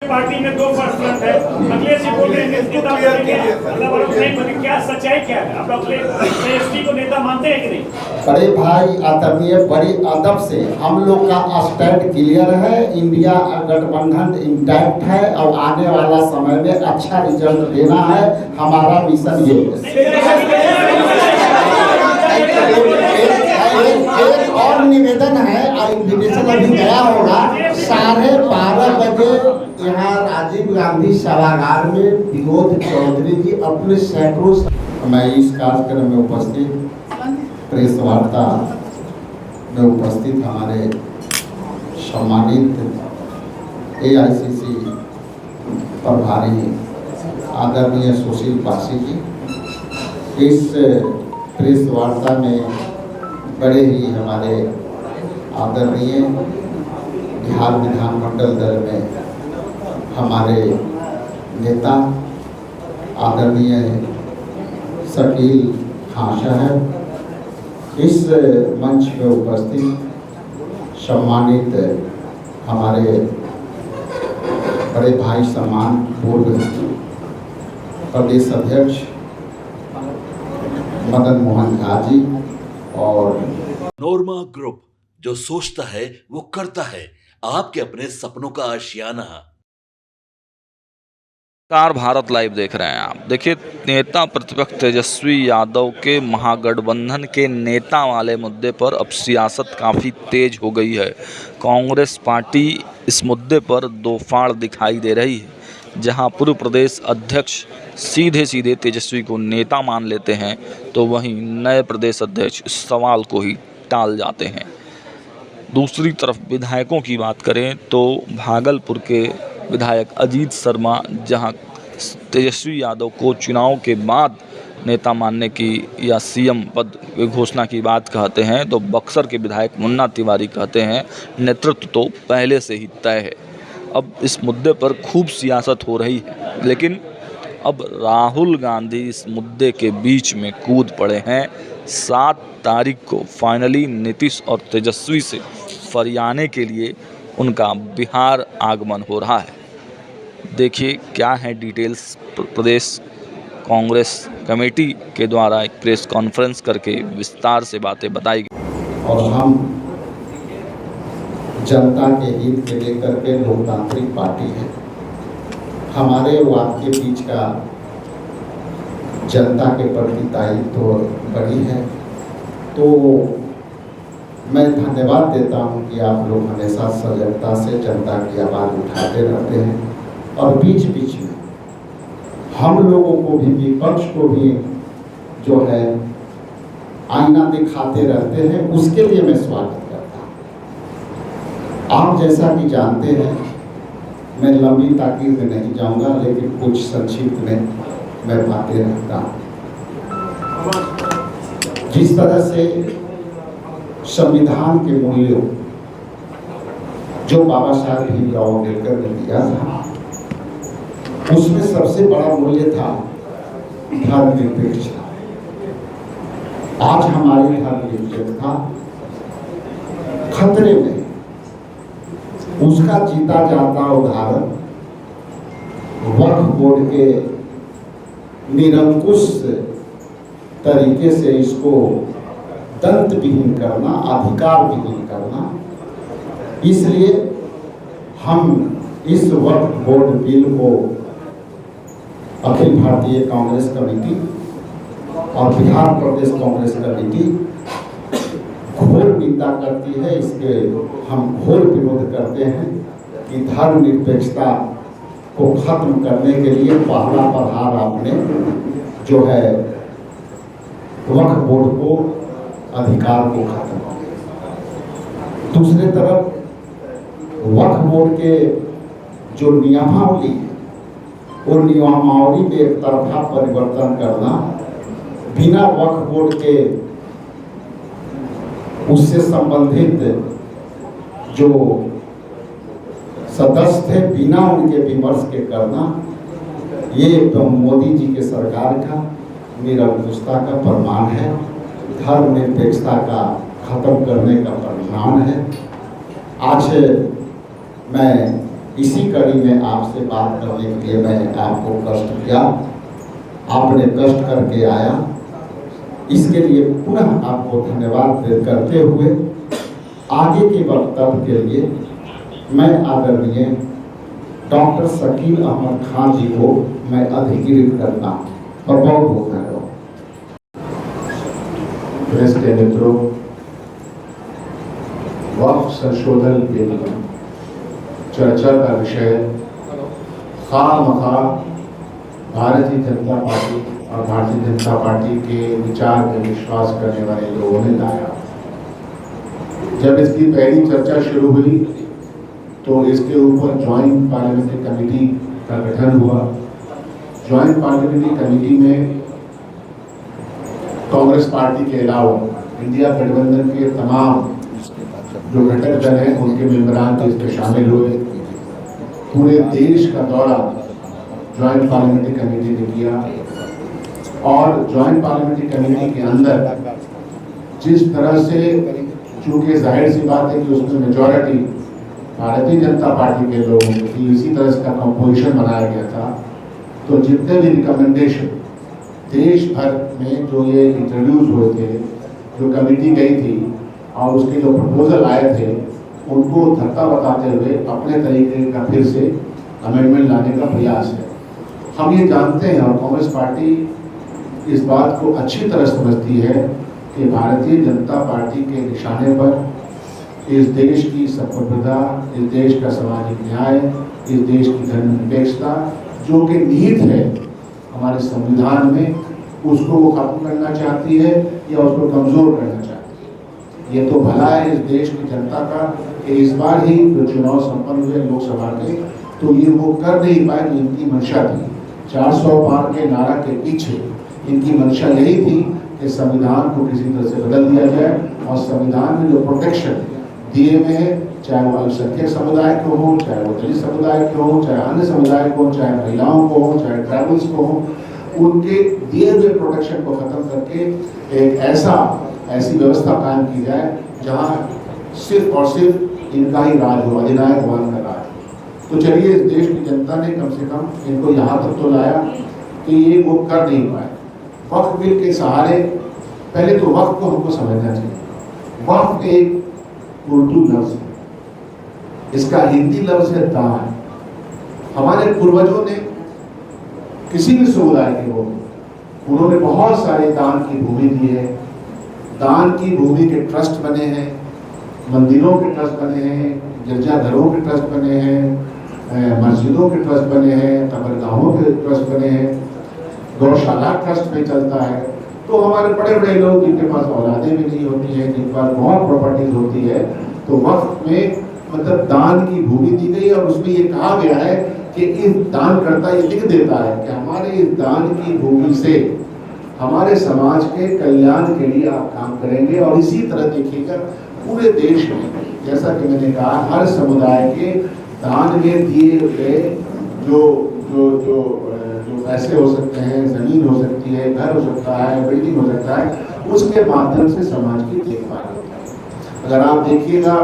Party में दो person है, अगले से बोल रहे हैं नेता बनेंगे, नहीं बने, क्या सच्चाई क्या है? आप लोग एसटी को नेता मानते हैं कि नहीं? बड़े भाई आदरणीय, बड़ी अदब से हम लोग का स्टैंड क्लियर है। इंडिया गठबंधन इंटैक्ट है और आने वाला समय में अच्छा रिजल्ट देना है। हमारा मिशन ये एक और निवेदन है, इन्विटेशन अभी गया होगा। 12:30 बजे यहाँ राजीव गांधी सभागार में विनोद चौधरी जी अपने सैकड़ों, मैं इस कार्यक्रम में उपस्थित प्रेस वार्ता में उपस्थित हमारे सम्मानित AICC प्रभारी आदरणीय सुशील पासी जी, इस प्रेस वार्ता में बड़े ही हमारे आदरणीय बिहार विधानमंडल दल में हमारे नेता आदरणीय शकील खान साहब, इस मंच में उपस्थित सम्मानित हमारे बड़े भाई सम्मान पूर्व प्रदेश अध्यक्ष मदन मोहन झा जी और नोरमा ग्रुप, जो सोचता है वो करता है। आपके अपने सपनों का आशियाना। कार भारत लाइव देख रहे हैं आप। देखिए, नेता प्रतिपक्ष तेजस्वी यादव के महागठबंधन के नेता वाले मुद्दे पर अब सियासत काफ़ी तेज हो गई है। कांग्रेस पार्टी इस मुद्दे पर दो फाड़ दिखाई दे रही है। जहां पूर्व प्रदेश अध्यक्ष सीधे सीधे तेजस्वी को नेता मान लेते हैं, तो वहीं नए प्रदेश अध्यक्ष इस सवाल को ही टाल जाते हैं। दूसरी तरफ विधायकों की बात करें तो भागलपुर के विधायक अजीत शर्मा जहां तेजस्वी यादव को चुनाव के बाद नेता मानने की या CM पद की घोषणा की बात कहते हैं, तो बक्सर के विधायक मुन्ना तिवारी कहते हैं नेतृत्व तो पहले से ही तय है। अब इस मुद्दे पर खूब सियासत हो रही है, लेकिन अब राहुल गांधी इस मुद्दे के बीच में कूद पड़े हैं। 7 तारीख को फाइनली नीतीश और तेजस्वी से फरियाने के लिए उनका बिहार आगमन हो रहा है। देखिए क्या है डिटेल्स। प्रदेश कांग्रेस कमेटी के द्वारा एक प्रेस कॉन्फ्रेंस करके विस्तार से बातें बताई गई। और हम जनता के हित के लेकर के लोकतांत्रिक पार्टी है। हमारे वाद के बीच का जनता के प्रति दायित्व तो बड़ी है। तो मैं धन्यवाद देता हूं कि आप लोग हमेशा सजगता से जनता की आवाज़ उठाते रहते हैं और बीच बीच में हम लोगों को भी, विपक्ष को भी जो है आईना दिखाते रहते हैं। उसके लिए मैं स्वागत करता हूँ। आप जैसा कि जानते हैं, मैं लंबी ताकीद में नहीं जाऊंगा, लेकिन कुछ संक्षिप्त में मैं बातें रखता हूँ। जिस तरह से संविधान के मूल्यों जो बाबा साहब भीमराव अम्बेडकर ने दिया था, उसमें सबसे बड़ा मूल्य था धर्मनिरपेक्षता। आज हमारी धर्मनिरपेक्षता खतरे में। उसका जीता जाता उदाहरण वक्फ बोर्ड के निरंकुश तरीके से इसको दंत विहीन करना, अधिकार विहीन करना। इसलिए हम इस वक्फ बोर्ड बिल को अखिल भारतीय कांग्रेस कमेटी और बिहार प्रदेश कांग्रेस कमेटी घोर निंदा करती है। इसके हम घोर विरोध करते हैं कि धर्मनिरपेक्षता को खत्म करने के लिए पहला प्रहार आपने जो है वक्फ बोर्ड को, अधिकार को खत्म किया। दूसरी तरफ वक्फ बोर्ड के जो नियमावली है, वो नियमावली में एक तरफा परिवर्तन करना, बिना वक्फ बोर्ड के उससे संबंधित जो सदस्य थे बिना उनके विमर्श के करना, ये तो मोदी जी के सरकार का निरंकुशता का प्रमाण है, धर्मनिरपेक्षता का खत्म करने का परिणाम है। आज मैं इसी कड़ी में आपसे बात करने के लिए मैं आपको कष्ट किया, आपने कष्ट करके आया, इसके लिए पुनः आपको धन्यवाद करते हुए आगे के वक्तव्य के लिए मैं आदरणीय डॉक्टर शकील अहमद खान जी को मैं अधिकृत करता हूँ और बहुत बहुत धन्यवाद। प्रेस के मित्रों, वक्फ संशोधन बिल चर्चा का विषय खामखा भारतीय जनता पार्टी और भारतीय जनता पार्टी के विचार में विश्वास करने वाले लोगों ने लाया। जब इसकी पहली चर्चा शुरू हुई तो इसके ऊपर ज्वाइंट पार्लियामेंट्री कमेटी का गठन हुआ। ज्वाइंट पार्लियामेंट्री कमेटी में कांग्रेस पार्टी के अलावा इंडिया गठबंधन के तमाम जो घटक दल हैं उनके मेंबरान तो इसमें शामिल हुए। पूरे देश का दौरा ज्वाइंट पार्लियामेंट्री कमेटी ने किया और ज्वाइंट पार्लियामेंट्री कमेटी के अंदर जिस तरह से, चूंकि जाहिर सी बात है कि उसमें मेजॉरिटी भारतीय जनता पार्टी के लोगों की, इसी तरह का कंपोजिशन बनाया गया था, तो जितने भी रिकमेंडेशन देश भर में जो ये इंट्रोड्यूस हुए थे, जो कमेटी गई थी और उसके जो प्रपोजल आए थे, उनको धक्का बताते हुए अपने तरीके का फिर से अमेंडमेंट लाने का प्रयास है। हम ये जानते हैं और कांग्रेस पार्टी इस बात को अच्छी तरह समझती है कि भारतीय जनता पार्टी के निशाने पर इस देश की संप्रभुता, इस देश का सामाजिक न्याय, इस देश की धर्मनिरपेक्षता जो कि निहित है हमारे संविधान में, उसको वो खत्म करना चाहती है या उसको कमजोर करना चाहती है। ये तो भला है इस देश की जनता का कि इस बार ही जो चुनाव संपन्न हुए लोकसभा के, तो ये वो कर नहीं पाए जो इनकी मंशा थी। 400 पार के नारा के पीछे इनकी मंशा यही थी कि संविधान को किसी तरह से बदल दिया जाए और संविधान में जो प्रोटेक्शन दिए हुए हैं, चाहे वो अल्पसंख्यक समुदाय को हो, चाहे वो दलित समुदाय को हो, चाहे अन्य समुदाय को, चाहे महिलाओं को हो, चाहे ट्राइबल्स को हो, उनके दिए हुए प्रोटेक्शन को खत्म करके एक ऐसी व्यवस्था कायम की जाए जहां सिर्फ और सिर्फ इनका ही राज हो, अधिनायक भवन का राज। तो चलिए, इस देश की जनता ने कम से कम इनको यहाँ तक तो लाया कि ये वो कर नहीं पाए। वक्फ बिल के सहारे पहले तो वक्फ को हमको समझना चाहिए। वक्फ एक उर्दू लफ्ज है, इसका हिंदी लफ्ज है दान। हमारे पूर्वजों ने किसी भी समुदाय के हो, उन्होंने बहुत सारे दान की भूमि दी है। दान की भूमि के ट्रस्ट बने हैं, मंदिरों के ट्रस्ट बने हैं, गिरजाघरों के ट्रस्ट बने हैं, मस्जिदों के ट्रस्ट बने हैं, कब्रगाहों के ट्रस्ट बने हैं, गौशाला ट्रस्ट में चलता है। तो हमारे बड़े बड़े लोग जिनके पास औलादें भी नहीं होती हैं, जिनके पास बहुत प्रॉपर्टीज होती है, तो वक्फ में मतलब दान की भूमि दी गई और उसमें ये कहा गया है कि इस दान करता ये लिख देता है कि हमारे इस दान की भूमि से हमारे समाज के कल्याण के लिए आप काम करेंगे। और इसी तरह देखिएगा पूरे देश में, जैसा कि मैंने कहा, हर समुदाय के दान में दिए हुए जो पैसे हो सकते हैं, जमीन हो सकती है, घर हो सकता है, बिल्डिंग हो सकता है, उसके माध्यम से समाज की देखभाल होती है। अगर आप देखिएगा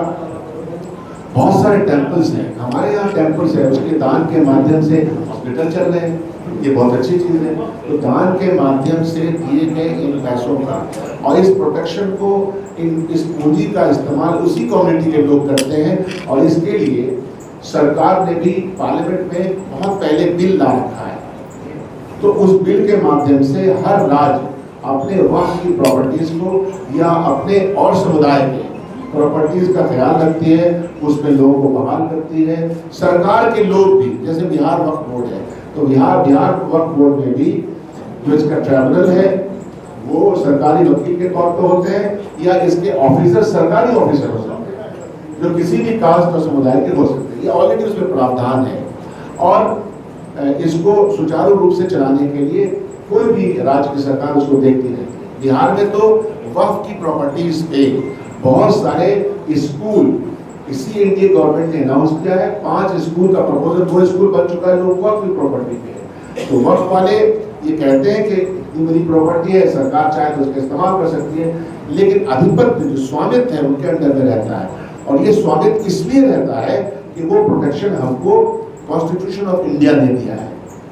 बहुत सारे टेम्पल्स हैं, हमारे यहाँ टेम्पल्स है, उसके दान के माध्यम से हॉस्पिटल चल रहे हैं, ये बहुत अच्छी चीज़ है। तो दान के माध्यम से दिए गए इन पैसों का और इस प्रोटेक्शन को, इस पूंजी का इस्तेमाल उसी कम्युनिटी के लोग करते हैं। और इसके लिए सरकार ने भी पार्लियामेंट में बहुत पहले बिल ला रखा है। तो उस बिल के माध्यम से हर राज्य अपने वक्फ की प्रॉपर्टीज को या अपने और समुदाय के प्रॉपर्टीज का ख्याल रखती है, उसमें लोगों को बहाल करती है। सरकार के लोग भी, जैसे बिहार वक्फ बोर्ड है, तो बिहार वक्फ बोर्ड में भी जो इसका ट्रिब्यूनल है वो सरकारी वकील के तौर पर होते हैं या इसके ऑफिसर सरकारी ऑफिसर हो सकते हैं जो किसी भी कास्ट और समुदाय के हो सकते हैं। ये ऑलरेडी उसमें प्रावधान है और इसको सुचारू रूप से चलाने के लिए कोई भी राज्य की सरकार उसको देखती रहती है। बिहार में तो वक्फ की प्रॉपर्टीज पे बहुत सारे स्कूल इसी एनडीए गवर्नमेंट ने अनाउंस किया है। 5 स्कूल का प्रपोजल, 2 स्कूल बन चुका है, लोग वक्फ की प्रॉपर्टी पे। तो वक्फ वाले ये कहते हैं कि इतनी बड़ी प्रॉपर्टी है, सरकार चाहे तो उसका इस्तेमाल कर सकती है, लेकिन अधिपत्य जो स्वामित्व है उनके अंडर में रहता है। और ये स्वामित्व इसलिए रहता है कि वो प्रोटेक्शन हमको कॉन्स्टिट्यूशन ऑफ इंडिया ने दिया है।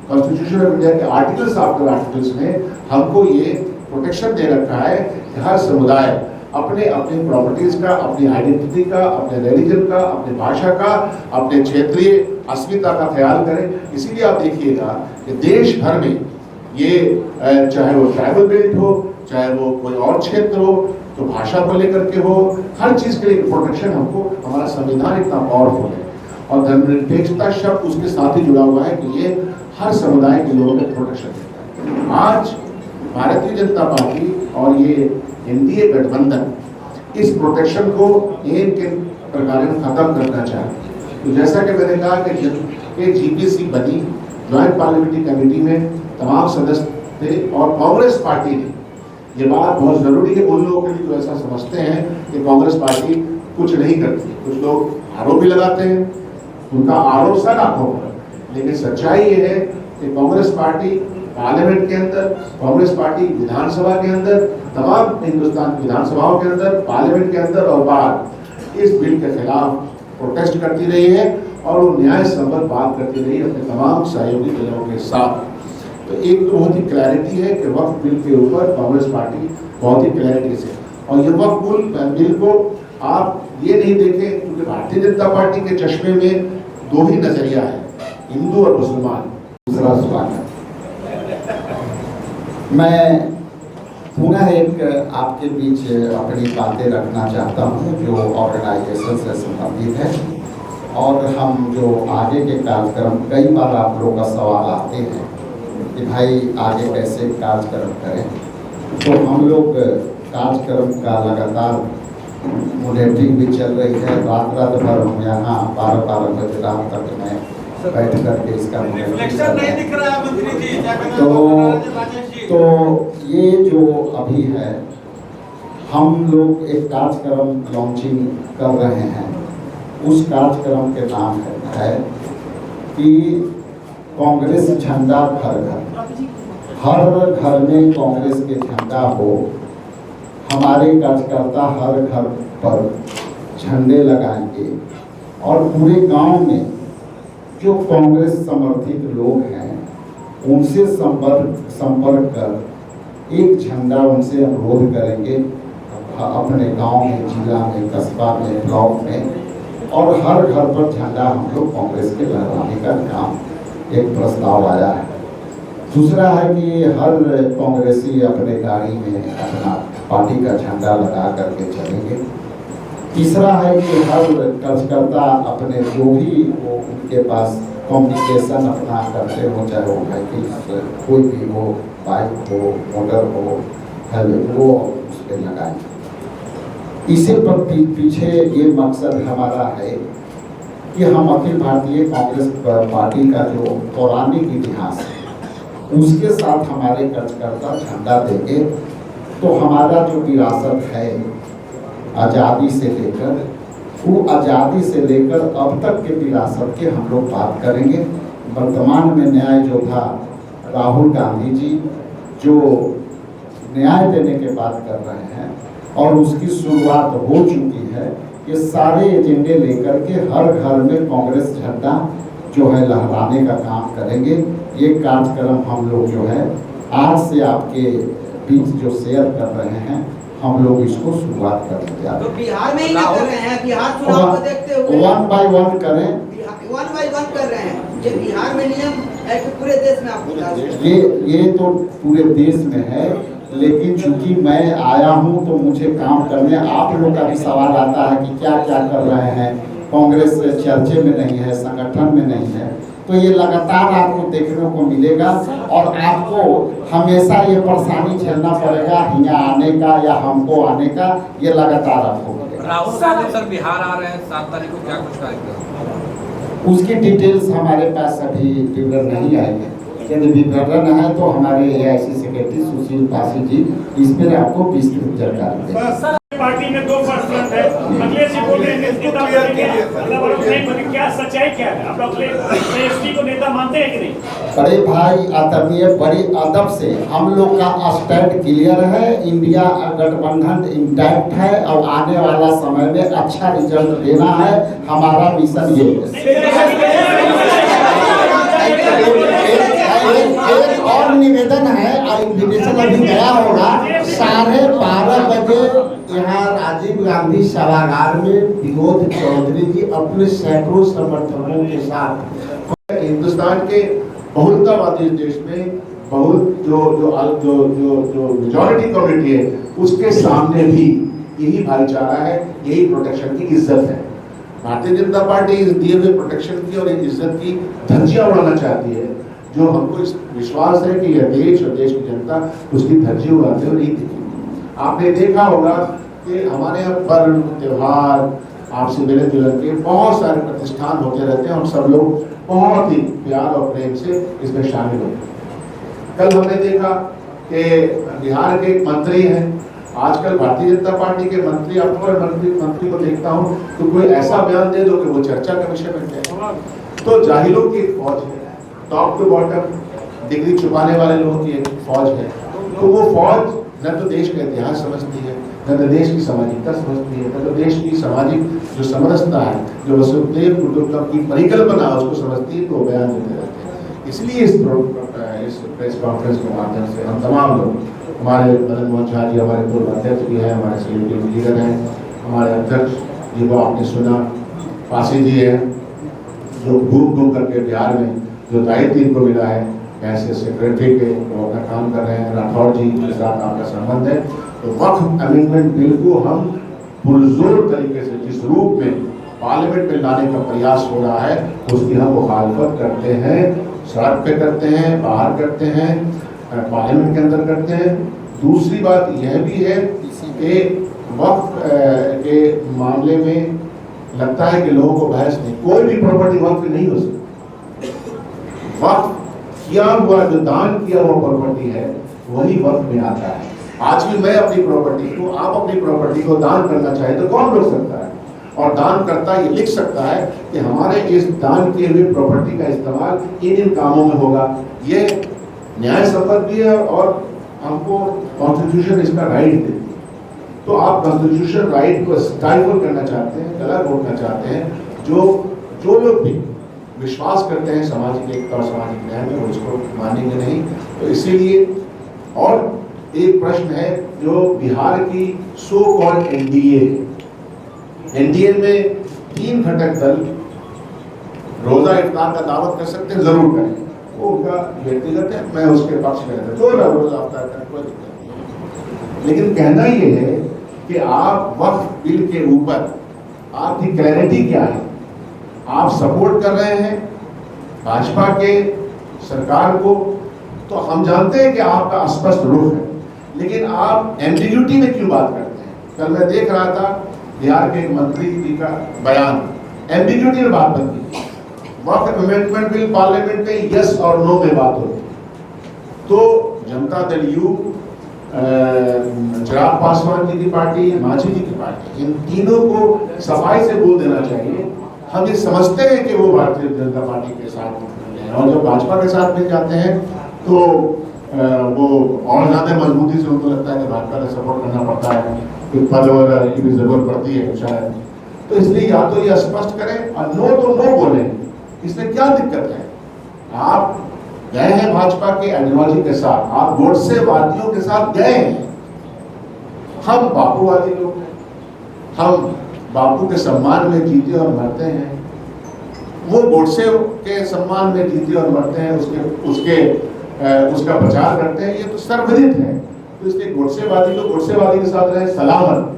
कॉन्स्टिट्यूशन ऑफ इंडिया के आर्टिकल्स आफ्टर आर्टिकल्स में हमको ये प्रोटेक्शन दे रखा है कि हर समुदाय अपने अपनी प्रॉपर्टीज का, अपनी आइडेंटिटी का, अपने रिलीजन का, अपनी भाषा का, अपने क्षेत्रीय अस्मिता का ख्याल करें। इसीलिए आप देखिएगा कि देश भर में ये चाहे वो ट्राइबल बेल्ट हो, चाहे वो कोई और क्षेत्र हो, तो भाषा को लेकर के हो, हर चीज के लिए प्रोटेक्शन हमको, हमारा संविधान इतना पावरफुल है और धर्मनिरपेक्षता शब्द उसके साथ ही जुड़ा हुआ है कि ये हर समुदाय के लोगों को प्रोटेक्शन देता है। आज भारतीय जनता पार्टी और ये एनडीए गठबंधन इस प्रोटेक्शन को एक के प्रकार खत्म करना चाहती है। तो जैसा कि मैंने कहा कि जीपीसी बनी, ज्वाइंट पार्लियामेंट्री कमेटी में तमाम सदस्य थे और कांग्रेस पार्टी ने, ये बात बहुत जरूरी है उन लोगों के लिए जो ऐसा समझते हैं कि कांग्रेस पार्टी कुछ नहीं करती। कुछ लोग आरोप भी लगाते हैं, उनका आरोप सर आंखों पर, लेकिन सच्चाई ये है कि कांग्रेस पार्टी पार्लियामेंट के अंदर, कांग्रेस पार्टी विधानसभा के अंदर, तमाम हिंदुस्तान की विधानसभाओं के अंदर, पार्लियामेंट के अंदर और बाहर इस बिल के खिलाफ प्रोटेस्ट करती रही है और वो न्याय संबद्ध बात करती रही अपने तमाम सहयोगी दलों के साथ। तो एक तो बहुत ही क्लैरिटी है कि वक्फ बिल के ऊपर कांग्रेस पार्टी बहुत ही क्लैरिटी से, और ये वक्फ बिल को आप ये नहीं देखें क्योंकि भारतीय जनता पार्टी के चश्मे में दो ही नजरिया है, हिंदू और मुसलमान। दूसरा सवाल है, मैं पुनः एक आपके बीच अपनी बातें रखना चाहता हूँ जो ऑर्गेनाइजेशन से संबंधित है, और हम जो आगे के कार्यक्रम, कई बार आप लोगों का सवाल आते हैं कि भाई आगे कैसे कार्यक्रम करें, तो हम लोग कार्यक्रम का लगातार मॉनिटरिंग भी चल रही है। रात भर हम यहाँ 12 बजे रात तक मैं बैठ करके इसका तो ये जो अभी है, हम लोग एक कार्यक्रम लॉन्चिंग कर रहे हैं। उस कार्यक्रम के नाम है कि कांग्रेस झंडा घर घर, हर घर में कांग्रेस के झंडा हो। हमारे कार्यकर्ता हर घर पर झंडे लगाएंगे और पूरे गांव में जो कांग्रेस समर्थित लोग हैं उनसे संपर्क कर एक झंडा उनसे अनुरोध करेंगे अपने गांव में, जिला में, कस्बा में, ब्लॉक में, और हर घर पर झंडा हम लोग कांग्रेस के लहराने का काम एक प्रस्ताव आया है। दूसरा है कि हर कांग्रेसी अपने गाड़ी में अपना पार्टी का झंडा लगा करके चलेंगे। तीसरा है कि हर कार्यकर्ता अपने जो भी वो उनके पास कम्युनिकेशन अपना करते हो, चाहे वो व्हीकल कोई भी हो, बाइक हो, मोटर हो, हेलमेट, वो उस पर लगाएंगे। इसी पर पीछे ये मकसद हमारा है कि हम अखिल भारतीय कांग्रेस पार्टी का जो पौराणिक इतिहास है उसके साथ हमारे कार्यकर्ता झंडा देंगे। तो हमारा जो विरासत है आज़ादी से लेकर, वो आज़ादी से लेकर अब तक के विरासत की हम लोग बात करेंगे। वर्तमान में न्याय योद्धा राहुल गांधी जी जो न्याय देने की बात कर रहे हैं और उसकी शुरुआत हो चुकी है, ये सारे एजेंडे लेकर के हर घर में कांग्रेस झंडा जो है लहराने का काम करेंगे। ये कार्यक्रम हम लोग जो है आज से आपके बीच जो शेयर कर रहे हैं, हम लोग इसको शुरुआत कर रहे हैं। तो बिहार में ही ना कर रहे हैं, बिहार चुनाव को देखते हुए 1 बाय 1 करें, 1 बाय 1 कर रहे हैं। ये बिहार में नियम है कि पूरे देश में आप बता दें। ये तो पूरे देश में है, लेकिन चूंकि मैं आया हूं तो मुझे काम करने, आप लोग का भी सवाल आता है कि क्या क्या कर रहे हैं, कांग्रेस चर्चे में नहीं है, संगठन में नहीं है, तो ये लगातार आपको देखने को मिलेगा और आपको हमेशा ये परेशानी झेलना पड़ेगा यहाँ आने का या हमको आने का, ये लगातार आपको मिलेगा। राहुल गांधी सर बिहार आ रहे हैं 7 तारीख को, क्या कुछ कार्यक्रम? उसकी डिटेल्स हमारे पास अभी विवरण नहीं आएंगे। यदि विवरण है तो हमारे AIC सेक्रेटरी सुशील पासी जी इस पर आपको विस्तृत जानकारी देंगे। पार्टी में 2% है, अखिलेश जी बोल रहे हैं नेता बनेंगे, मतलब और नहीं बने, क्या सच्चाई क्या है? आप लोग एसटी को नेता मानते हैं कि नहीं? बड़े भाई आदरणीय, बड़ी अदब से हम लोग का स्टैंड क्लियर है। इंडिया गठबंधन इंटैक्ट है और आने वाला समय में अच्छा रिजल्ट देना है, हमारा मिशन ये है। एक और निवेदन है, इन्विटेशन अभी गया होगा, 12:30 बजे यहाँ राजीव गांधी सभागार में विनोद चौधरी जी अपने सैकड़ों समर्थकों के साथ, हिंदुस्तान के बहुलतावादी देश में बहुत जो मेजॉरिटी कम्युनिटी है उसके सामने भी यही भाईचारा है, यही प्रोटेक्शन की इज्जत है। भारतीय जनता पार्टी इस दिए हुए प्रोटेक्शन की और इज्जत की धज्जियां उड़ाना चाहती है, जो हमको इस विश्वास है कि यह देश और देश की जनता उसकी धज्जी उड़ाते हुए नहीं दिखेगी। आपने देखा होगा कि हमारे यहाँ पर्व त्योहार आपसे मिले जुलन के बहुत सारे प्रतिष्ठान होते रहते हैं, हम सब लोग बहुत ही प्यार और प्रेम से इसमें शामिल होते हैं। कल हमने देखा कि बिहार के एक मंत्री हैं, आजकल भारतीय जनता पार्टी के मंत्री, अब मंत्री को देखता हूँ तो कोई ऐसा बयान दे दो कि वो चर्चा का विषय बन जाए। तो जाहिलों की एक फौज है, टॉप टू बॉटम डिग्री छुपाने वाले लोगों की एक फौज है। तो वो फौज न तो देश का इतिहास समझती है, न तो देश की सामाजिकता समझती है, न तो देश की सामाजिक जो समरसता है, जो वसुधैव कुटुंबकम की परिकल्पना है उसको समझती है, तो बयान देते रहते हैं। इसलिए इस प्रेस कॉन्फ्रेंस के माध्यम से हम तमाम लोग, हमारे मदन मोहन झा जी हमारे पूर्व अध्यक्ष भी हैं, हमारे सीएम लीडर हैं, हमारे अध्यक्ष जी को आपने सुना, पासी जी हैं जो घूम करके बिहार में जो दायित्व इनको मिला है ऐसे सेक्रेटरी के, वो अपना काम कर रहे हैं, राठौर जी के साथ आपका संबंध है। तो वक्फ अमेंडमेंट बिल को हम पुरजोर तरीके से जिस रूप में पार्लियामेंट में लाने का प्रयास हो रहा है उसकी हम मुखालफत करते हैं, सड़क पे करते हैं, बाहर करते हैं, पार्लियामेंट के अंदर करते हैं। दूसरी बात यह भी है कि वक्फ के मामले में लगता है कि लोगों को बहस नहीं, कोई भी प्रॉपर्टी वक्फ नहीं हो सकती। वक्फ किया हुआ जो दान किया हुआ प्रॉपर्टी है वही वक्फ में आता है। आज भी मैं अपनी प्रॉपर्टी को, आप अपनी प्रॉपर्टी को दान करना चाहे तो कौन रोक सकता है? और दान करता ये लिख सकता है कि हमारे इस दान किए हुए प्रॉपर्टी का इस्तेमाल इन कामों में होगा। ये न्याय संपन्न भी है और हमको कॉन्स्टिट्यूशन इसका राइट देती है। तो आप कॉन्स्टिट्यूशन राइट को स्टाइफल करना चाहते हैं, गला घोटना चाहते हैं, जो लोग भी विश्वास करते हैं सामाजिक एकता और सामाजिक न्याय में, वो इसको मानेंगे नहीं। तो इसीलिए और एक प्रश्न है जो बिहार की सो कॉल्ड एनडीए में 3 घटक दल रोजा इफ्तार का दावत कर सकते हैं, जरूर करें, वो उनका व्यक्तिगत है, मैं उसके पक्ष में रहता हूं, तो रोजा इफ्तार करें, कोई दिक्कत नहीं। लेकिन कहना ये है कि आप वक्फ बिल के ऊपर आपकी क्लैरिटी क्या है? आप सपोर्ट कर रहे हैं भाजपा के सरकार को, तो हम जानते हैं कि आपका स्पष्ट रुख है, लेकिन आप एम्बिग्यूटी में क्यों बात करते हैं? कल मैं देख रहा था बिहार के एक मंत्री जी का बयान, एम्बिग्यूटी में बात बनती, वक्फ अमेंडमेंट बिल पार्लियामेंट में यस और नो में बात होती। तो जनता दल यू, चिराग पासवान जी की पार्टी, मांझी जी की पार्टी, इन तीनों को सफाई से बोल देना चाहिए। हम ये समझते हैं कि वो भारतीय जनता पार्टी के साथ हैं और जब भाजपा के साथ मिल जाते हैं तो वो और ज्यादा मजबूती से उनको लगता है कि भाजपा का सपोर्ट करना पड़ता है, कि पद वगैरह की भी जरूरत पड़ती है शायद। तो इसलिए या तो ये स्पष्ट करें और नो तो नो बोलें, इसमें क्या दिक्कत है? आप गए हैं भाजपा के आइडियोलॉजी के साथ, आप गोडसे वादियों के साथ गए हैं। हम बापूवादी लोग हैं, हम बापू के सम्मान में जीते और मरते हैं, वो गोडसे के सम्मान में जीते और मरते हैं, उसका प्रचार करते हैं, ये तो सर्वविदित है। तो इसलिए गोडसेवादी को गोडसेवादी के साथ रहे, सलामत।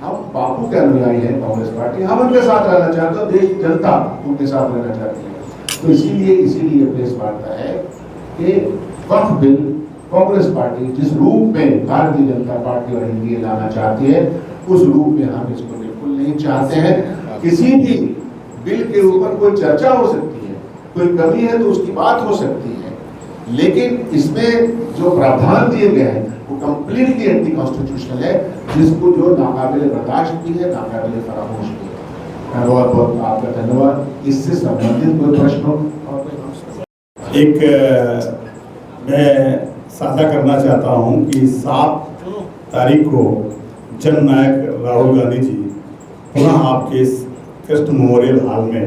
हम बापू के अनुयायी हैं, कांग्रेस पार्टी, हम उनके साथ रहना चाहते हैं, देश की जनता उनके साथ रहना चाहती है। तो इसीलिए प्रेस वार्ता है कि वक्फ बिल कांग्रेस पार्टी जिस रूप में भारतीय जनता पार्टी और एनडीए लाना चाहती है, उस रूप में हम इसको बिल्कुल नहीं चाहते हैं। किसी भी बिल के ऊपर कोई चर्चा हो सकती है, कोई कमी है तो उसकी बात हो सकती है, लेकिन इसमें जो प्रावधान दिए गए हैं वो कंप्लीटली एंटी कॉन्स्टिट्यूशनल है, जिसको जो नाकाबिले बर्दाश्त भी है, नाकाबिले फरामोश भी है। मैं बहुत बहुत आपका धन्यवाद। इससे संबंधित कोई प्रश्न हो? एक मैं साझा करना चाहता हूं कि 7 तारीख को जननायक राहुल गांधी जी पुनः आपके इस कृष्ण मेमोरियल हॉल में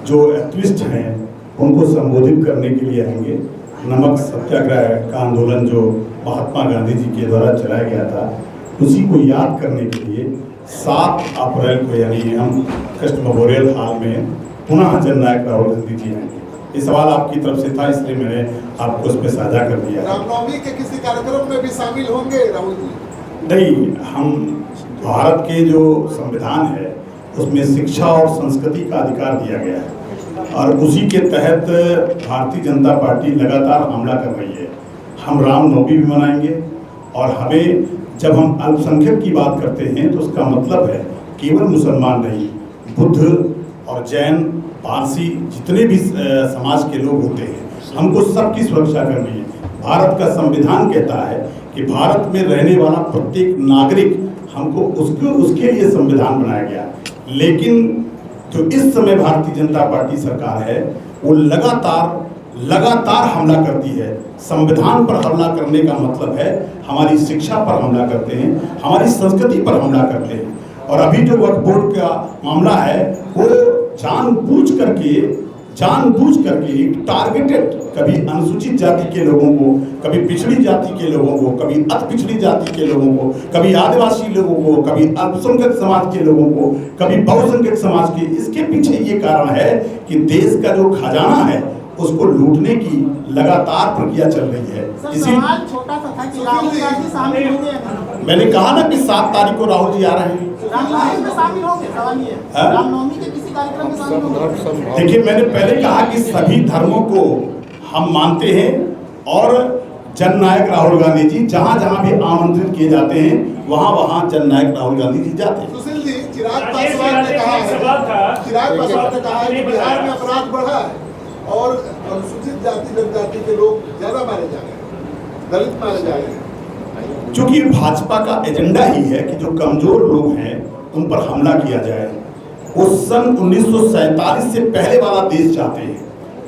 जो एक्टिविस्ट हैं उनको संबोधित करने के लिए आएंगे। नमक सत्याग्रह का आंदोलन जो महात्मा गांधी जी के द्वारा चलाया गया था, उसी को याद करने के लिए 7 अप्रैल को यानी हम कृष्ण मेमोरियल हॉल में पुनः जननायक राहुल गांधी जी आएंगे। ये सवाल आपकी तरफ से था, इसलिए मैंने आपको उसमें साझा कर दिया। रामनवमी के किसी कार्यक्रम में भी शामिल होंगे राहुल जी? नहीं, हम भारत के जो संविधान है उसमें शिक्षा और संस्कृति का अधिकार दिया गया है और उसी के तहत भारतीय जनता पार्टी लगातार हमला कर रही है। हम रामनवमी भी मनाएंगे और हमें जब हम अल्पसंख्यक की बात करते हैं तो उसका मतलब है केवल मुसलमान नहीं, बुद्ध और जैन, पारसी, जितने भी समाज के लोग होते हैं, हमको सबकी सुरक्षा करनी है। भारत का संविधान कहता है कि भारत में रहने वाला प्रत्येक नागरिक, हमको उसके लिए संविधान बनाया गया। लेकिन जो इस समय भारतीय जनता पार्टी सरकार है वो लगातार हमला करती है। संविधान पर हमला करने का मतलब है हमारी शिक्षा पर हमला करते हैं, हमारी संस्कृति पर हमला करते हैं। और अभी जो वक्फ बोर्ड का मामला है वो जानबूझ करके टारगेटेड, कभी अनुसूचित जाति के लोगों को, कभी पिछड़ी जाति के लोगों को, कभी अति पिछड़ी जाति के लोगों को, कभी आदिवासी लोगों को, कभी अल्पसंख्यक समाज के लोगों को, कभी बहुसंख्यक समाज के। इसके पीछे ये कारण है कि देश का जो खजाना है उसको लूटने की लगातार प्रक्रिया चल रही है। इसी छोटा सा था कि राहुल गांधी शामिल होंगे। मैंने कहा ना कि 7 तारीख को राहुल जी आ रहे हैं। रामनवमी में शामिल होंगे, सवाल ये है। रामनवमी के किसी कार्यक्रम में शामिल होंगे? देखिए, मैंने पहले कहा कि सभी धर्मों को हम मानते हैं और जननायक राहुल गांधी जी जहां भी आमंत्रित किए जाते हैं वहां जननायक राहुल गांधी जी जाते हैं। सुशील जी, चिराग पासवान ने कहा है कि बिहार में अपराध बढ़ा है और अनुसूचित जाति जनजाति के लोग ज्यादा मारे जा रहे हैं, दलित मारे जा रहे हैं। क्योंकि भाजपा का एजेंडा ही है कि जो कमजोर लोग हैं उन पर हमला किया जाए। वो सन 1947 से पहले वाला देश चाहते हैं।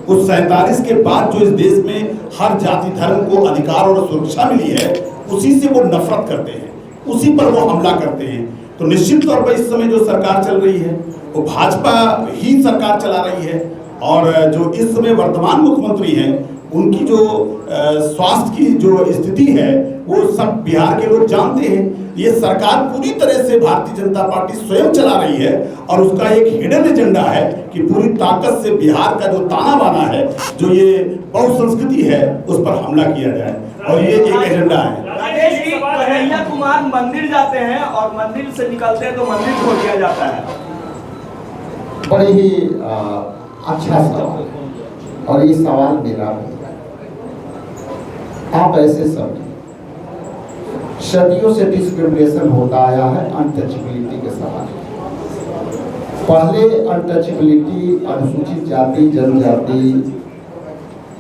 उस 47 के बाद जो इस देश में हर जाति धर्म को अधिकार और सुरक्षा मिली है, उसी से वो नफरत करते हैं, उसी पर वो हमला करते हैं। तो निश्चित तौर पर इस समय जो सरकार चल रही है वो भाजपा ही सरकार चला रही है। और जो इस समय वर्तमान मुख्यमंत्री हैं उनकी जो स्वास्थ्य की जो स्थिति है वो सब बिहार के लोग जानते हैं। ये सरकार पूरी तरह से भारतीय जनता पार्टी स्वयं चला रही है और उसका एक हिडन एजेंडा है कि पूरी ताकत से बिहार का जो ताना बाना है, जो ये बहुसंस्कृति है, उस पर हमला किया जाए और ये एक एजेंडा है। राजेश जी, कन्हैया कुमार मंदिर जाते हैं और मंदिर से निकलते हैं तो मंदिर खोल दिया जाता है। बड़े ही अच्छा सवाल, और ये सवाल मेरा भी। आप ऐसे समझिए, सदियों से डिस्क्रिमिनेशन होता आया है अनटचेबिलिटी के सवाल। पहले अनटचेबिलिटी अनुसूचित जाति जनजाति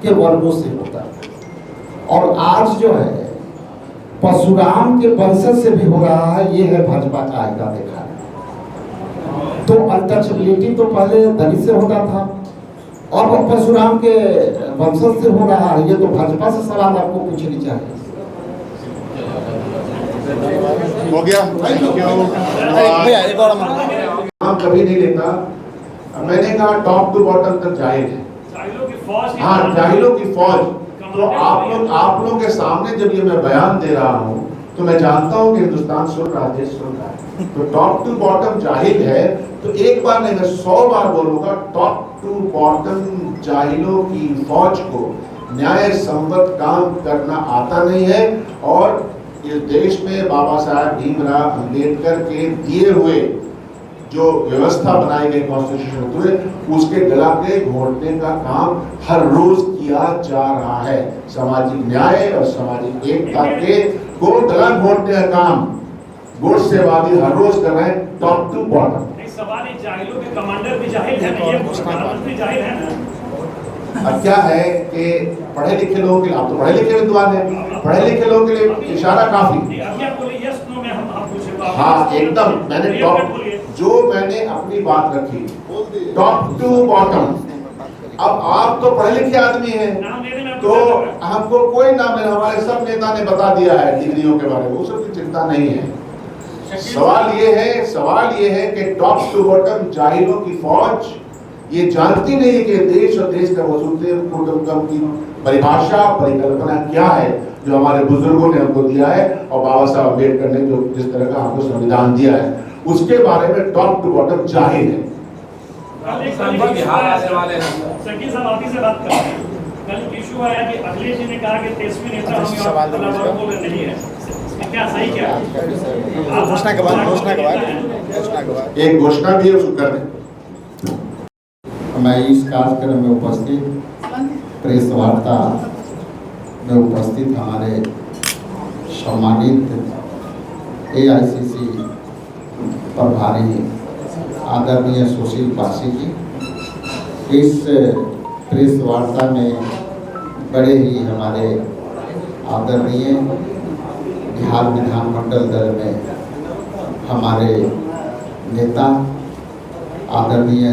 के वर्गों से होता है और आज जो है परशुराम के वंशज से भी हो रहा है। ये है भाजपा का आएगा देखा है। तो अनटचेबिलिटी तो पहले दलित से होता था और परशुराम के वंशज से हो रहा है। ये तो भाजपा से सवाल आपको पूछनी चाहिए। हो गया नाम कभी नहीं लेता। मैंने कहा टॉप टू बॉटम तक जाहिल है। हाँ, जाहिलों की फौज। तो आप लोगों के सामने जब ये मैं बयान दे रहा हूँ तो मैं जानता हूँ कि हिंदुस्तान सुन रहा है, देश सुन रहा है। तो टॉप टू बॉटम जाहिल है तो एक बार नहीं, मैं 100 बार बोलूंगा, टॉप टू बॉटम जाहिलों की फौज को न्याय संबद्ध काम करना आता नहीं है। और इस देश में बाबा साहब भीमराव अंबेडकर के दिए हुए जो व्यवस्था बनाई गई कॉन्स्टिट्यूशन में, उसके गला के घोटने का काम हर रोज किया जा रहा है। सामाजिक न्याय और सामाजिक एकता के को गला घोटने का काम गोडसेवादी हर रोज कर रहे हैं, टॉप टू बॉटम। सवाल जाहिलों के कमांडर भी जाहिल है, ये प्रधानमंत्री जाहिल है ना। अब क्या है कि पढ़े लिखे लोगों के लिए, आप तो पढ़े लिखे विद्वान हैं, पढ़े लिखे लोगों के लिए इशारा काफी। हाँ एकदम, मैंने मैंने अपनी बात रखी टॉप टू बॉटम। अब आप तो पढ़े लिखे आदमी हैं, तो हमको कोई नाम नहीं, हमारे सब नेता ने बता दिया है डिग्रियों के बारे में, उस सबकी चिंता नहीं है। सवाल ये है कि टॉप टू बॉटम जाहिलों की फौज ये जानती नहीं कि देश और देश का वसूलते कुटुंबकम की परिभाषा परिकल्पना क्या है, जो हमारे बुजुर्गों ने हमको दिया है और बाबा साहब अम्बेडकर ने जो जिस तरह का हमको संविधान दिया है, उसके बारे में टॉप टू बॉटम जाहिल है। बिहार आने वाले हैं। सकी साहब आप ही से बात कर रहे हैं। कल इशू आया कि अखिलेश जी ने कहा कि तेजस्वी नेता हम नहीं है, क्या सही क्या? घोषणा के बाद एक घोषणा भी है, उसको कर दें। मैं इस कार्यक्रम में उपस्थित प्रेस वार्ता में उपस्थित हमारे सम्मानित AICC प्रभारी आदरणीय सुशील पासी जी, इस प्रेस वार्ता में बड़े ही हमारे आदरणीय बिहार विधानमंडल दल में हमारे नेता आदरणीय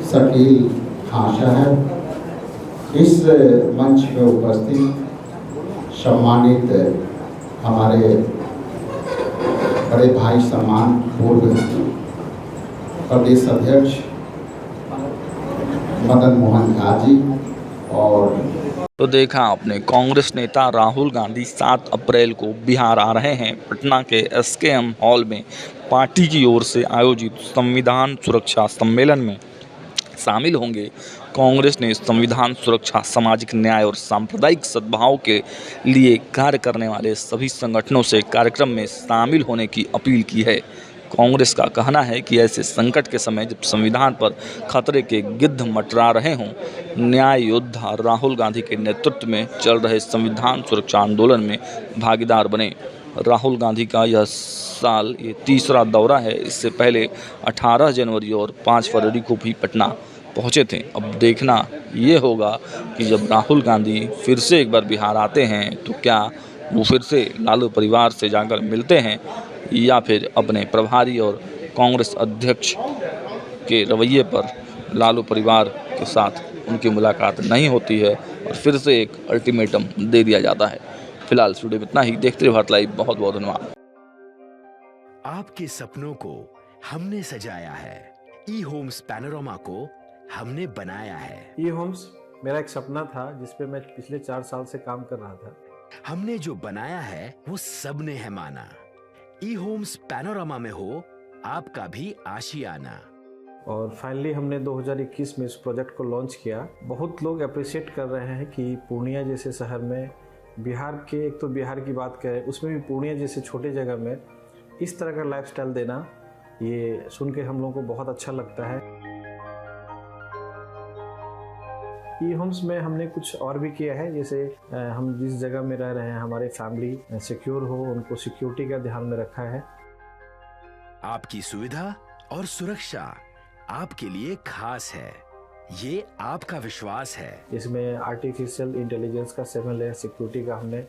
शकील खान साहब, इस मंच में उपस्थित सम्मानित हमारे बड़े भाई सम्मान पूर्व प्रदेश अध्यक्ष मदन मोहन झा जी, और तो देखा आपने, कांग्रेस नेता राहुल गांधी 7 अप्रैल को बिहार आ रहे हैं। पटना के SKM हॉल में पार्टी की ओर से आयोजित संविधान सुरक्षा सम्मेलन में शामिल होंगे। कांग्रेस ने संविधान सुरक्षा, सामाजिक न्याय और सांप्रदायिक सद्भाव के लिए कार्य करने वाले सभी संगठनों से कार्यक्रम में शामिल होने की अपील की है। कांग्रेस का कहना है कि ऐसे संकट के समय जब संविधान पर खतरे के गिद्ध मंडरा रहे हों, न्याय योद्धा राहुल गांधी के नेतृत्व में चल रहे संविधान सुरक्षा आंदोलन में भागीदार बने। राहुल गांधी का यह साल ये तीसरा दौरा है। इससे पहले 18 जनवरी और 5 फरवरी को भी पटना पहुंचे थे। अब देखना ये होगा कि जब राहुल गांधी फिर से एक बार बिहार आते हैं तो क्या वो फिर से लालू परिवार से जाकर मिलते हैं, या फिर अपने प्रभारी और कांग्रेस अध्यक्ष के रवैये पर लालू परिवार के साथ उनकी मुलाकात नहीं होती है और फिर से एक अल्टीमेटम दे दिया जाता है। फिलहाल स्टूडियो में इतना ही। देखते रहिए भारत लाइव। बहुत बहुत धन्यवाद। आपके सपनों को हमने सजाया है, ई होम्स पैनोरामा को हमने बनाया है। ई होम्स मेरा एक सपना था जिसपे मैं पिछले 4 साल से काम कर रहा था। हमने जो बनाया है वो सबने है माना। ई होम्स पैनोरामा में हो आपका भी आशियाना। और फाइनली हमने 2021 में इस प्रोजेक्ट को लॉन्च किया। बहुत लोग अप्रिशिएट कर रहे हैं कि पूर्णिया जैसे शहर में, बिहार के, एक तो बिहार की बात करें उसमें भी पूर्णिया जैसे छोटे जगह में इस तरह का लाइफस्टाइल देना, ये सुन के हम लोगों को बहुत अच्छा लगता है। ई होम्स में हमने कुछ और भी किया है, जैसे हम जिस जगह में रह रहे हैं हमारे फैमिली सिक्योर हो, उनको सिक्योरिटी का ध्यान में रखा है। आपकी सुविधा और सुरक्षा आपके लिए खास है, ये आपका विश्वास है। इसमें आर्टिफिशियल इंटेलिजेंस का 7 लेयर सिक्योरिटी का हमने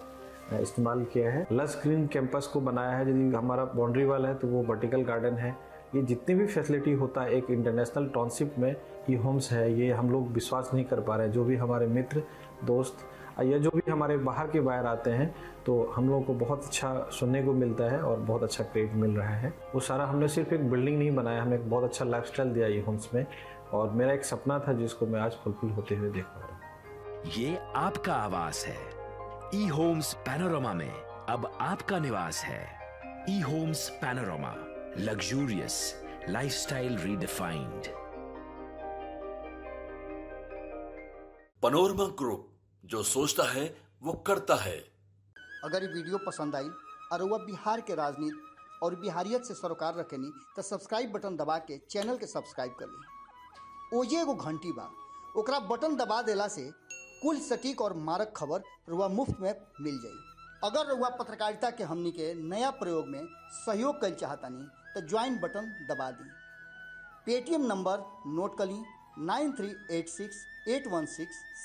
इस्तेमाल किया है। लस ग्रीन कैंपस को बनाया है। यदि हमारा बाउंड्री वाल है तो वो वर्टिकल गार्डन है। ये जितनी भी फैसिलिटी होता है एक इंटरनेशनल टाउनशिप में ई होम्स है, ये हम लोग विश्वास नहीं कर पा रहे हैं। जो भी हमारे मित्र दोस्त या जो भी हमारे बाहर के बाहर आते हैं तो हम लोगों को बहुत अच्छा सुनने को मिलता है और बहुत अच्छा क्रेडिट मिल रहा है। वो सारा हमने सिर्फ एक बिल्डिंग नहीं बनाया, हमें एक बहुत अच्छा लाइफस्टाइल दिया ई होम्स में, और मेरा एक सपना था जिसको मैं आज फुलफिल होते हुए देख पा रहा हूँ। ये आपका आवास है। ई होम्स पैनोरामा में अब आपका निवास है। E Homes Panorama, luxurious lifestyle redefined. Panorama group, जो सोचता है वो करता है। अगर ये वीडियो पसंद आई और वह बिहार के राजनीति और बिहारियत से सरोकार रखेनी तो सब्सक्राइब बटन दबा के चैनल के सब्सक्राइब कर ली। ओजे एगो घंटी बा, ओकरा बटन दबा देला से कुल सटीक और मारक खबर रुआ मुफ्त में मिल जाई। अगर रुआ पत्रकारिता के हमनी के नया प्रयोग में सहयोग कर चाहतानी तो ज्वाइन बटन दबा दी। पेटीएम नंबर नोट कर ली 9386 816